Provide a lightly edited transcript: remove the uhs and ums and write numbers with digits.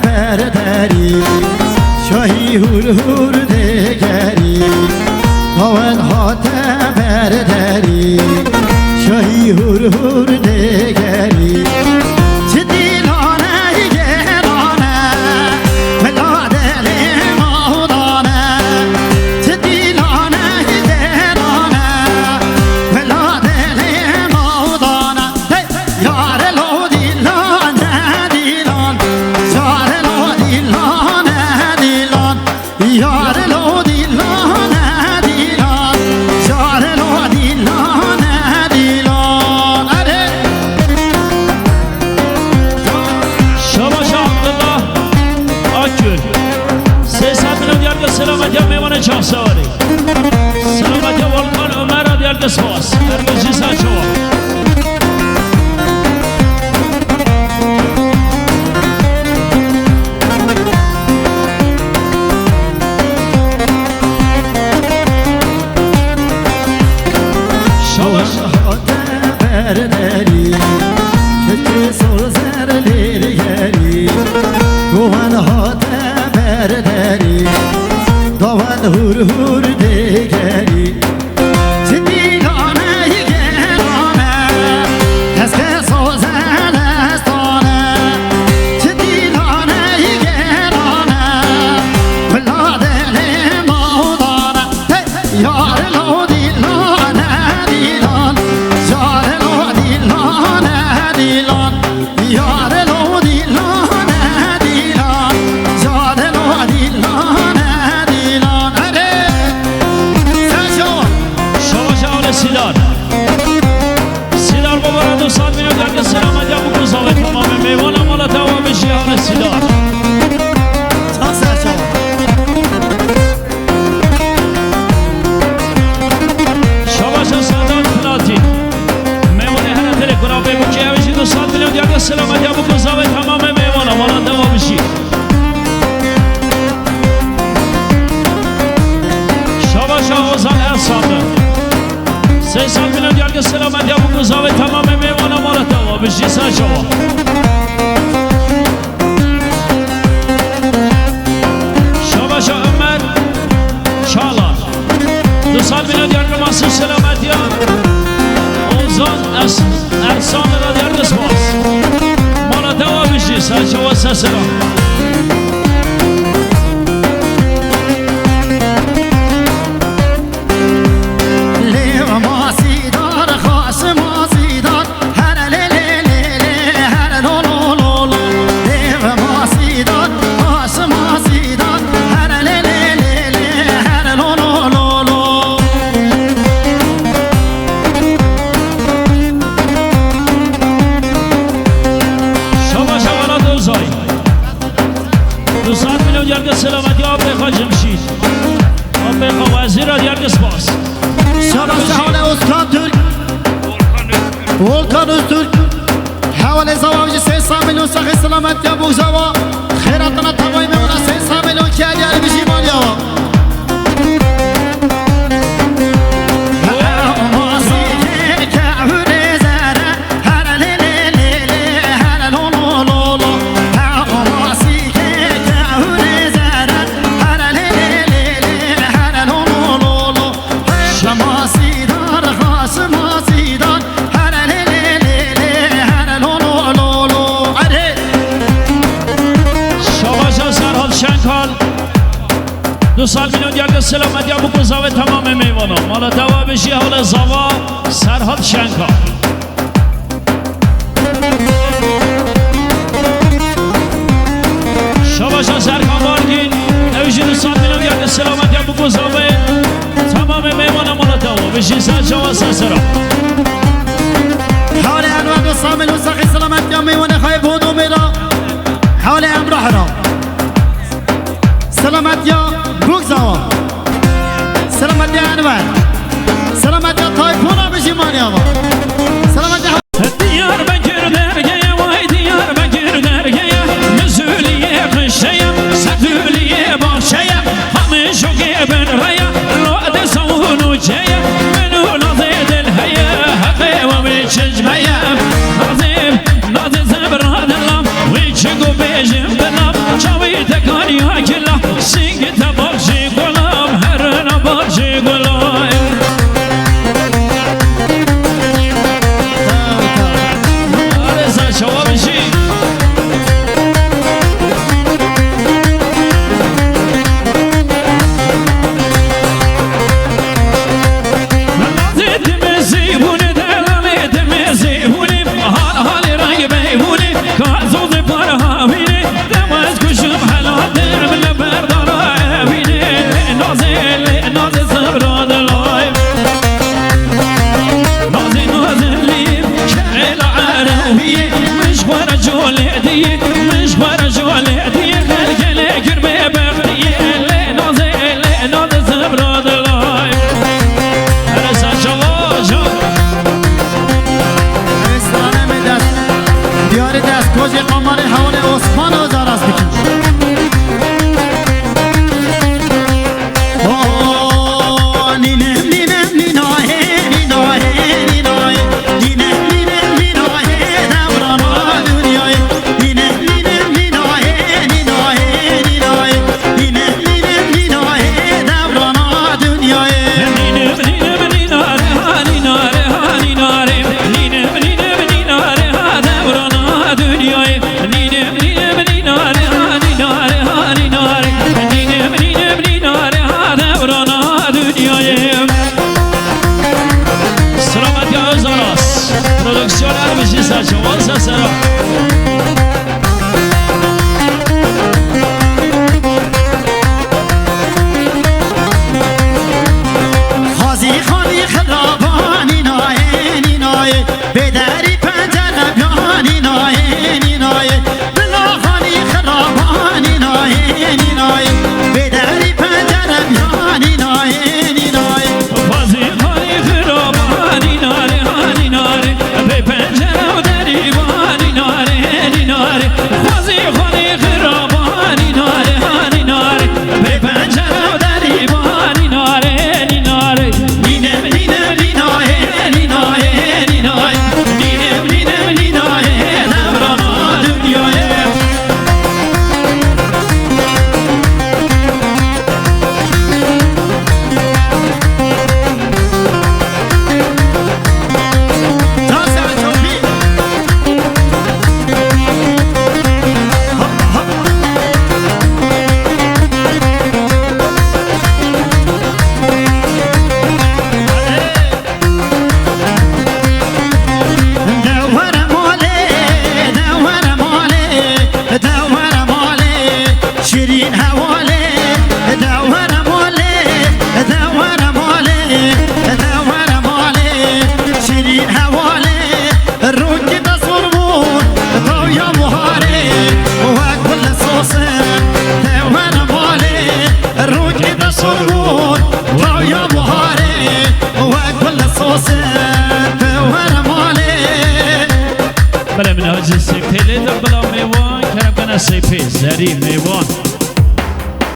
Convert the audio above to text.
برداری شاهی هور هور دگری هاون هات برداری شاهی هور هور دگری چه دیلانه گرانه ملا دل مهدانه چه دیلانه گرانه ملا دل مهدانه یار لو دیلانه دیلان یار لو دیلانه دیلان یار لو دیلانه دیلان یار لو دیلانه دیلان اره شاباش عبدالله آکل 300 میلیون دیار که سلامتی ها میوان چاه سواری سلامتی ها والکان عمر را دیار که سپاس ارگوزی سر شما برداری که سر زر لیرگری گوهن هات برداری داون هور هور دگری چه دیلانه گرانه کس که سوزن استانه چه دیلانه گرانه بلا دل مهدانه یار لو دیلانه دیلان یار لو دیلانه دیلان یار لو دیلانه دیلان یار لو دیلانه دیلان اره سجان شاباش اول سیدار سیدار بابا 200 میلیون دیار که سلامتی ها بگوزاوه تمام میوان مالا دوام بشی اول سیدار چه سجان شاباش سادات پلاتین میوان هر تله کنم بگو که همیشی 200 میلیون دیار که سلامتی ها بگوزاوه تمام میوان مالا دوام بشی شاباش آوازان ارسانده 300 میلیون دیار که سلامتی ها بگوزاوه تمام میوان مالا دوام بشی سر شما شاباش عمر چالان 200 میلیون دیار که ماسه سلامتی ها اوزان ارسان را دیار که سپاس مالا دوام بشی سر شما سر سلام لیو ماسیدار خاص ماسیدار هر لی لی لی لی هر لو لو لو لو لیو ماسیدار خاص ماسیدار هر لی لی لی لی هر لو لو لو لو شاباش اولا دوزای 200 میلیون دیار که سلامتی آفریقا جمشید آفریقا وزیر را دیار که سپاس شاباش حال استاد ترک ولکان ترک حوال زواج 300 میلیون سخی سلامتی بگذاوا خیراتنا تقوی میمونه 300 میلیون که علی بشی مالیا شاباش سرحال شنکال 200 میلیون دیار که سلامتی ها بگذاوه تمام میوانا مالا دوا بشی حال زوا سرحال شنکال شاباش سرکان بارگین نویشی 200 میلیون دیار که سلامتی ها بگذاوه تمام میوانا مالا دوا بشی سر شما سر سرا حال انوار 200 میلیون سخی سلامتی میونه خواهی بودو میرا حال امراه را سلامتی بگذاوا سلامتی انوار سلامتی تایپونا بشی مانیا سلامتی دیار بکر درگه وای دیار بکر درگه مزولیه قشه سدولیه باشه همه شوقی بن ریا لعد سونو چه منو لازه دل هیا حقه و چجمه نازم ناز زبر هدلم وی چگو بیجم بلم بختیه مشوار جالدیه گله گربه بختیه لنازه لنازه زبراد لای رسا جوا جا استانه دست دیار دست کوچ قمر حوال عثمان و زاراس بکن Produccionar Mejisa Chawansa Sara خازی خانی خرابانی نایه نایه بدری پنجره بیانی نایه نایه بلا خانی خرابانی نایه نایه بدری پنجره بیانی نایه نایه خازی خانی خرابانی نایه نایه به پنجره و دریوانی نایه نایه خازی خانی خرابانی نایه نایه به پنجره و دریوانی نایه نایه نینم نینم نینایه نینایه نینایه نینم نینم نینایه دوران دنیایه شيرين هوالي دور مالي دور مالي دور مالي شيرين هوالي الروج تصرمون ضويا بهاري وكل صوص دور مالي الروج تصرمون ضويا بهاري وكل صوص دور مالي بلا من هاجي سيبي لي بلا ميوان كرم كنا سيبي زري ميوان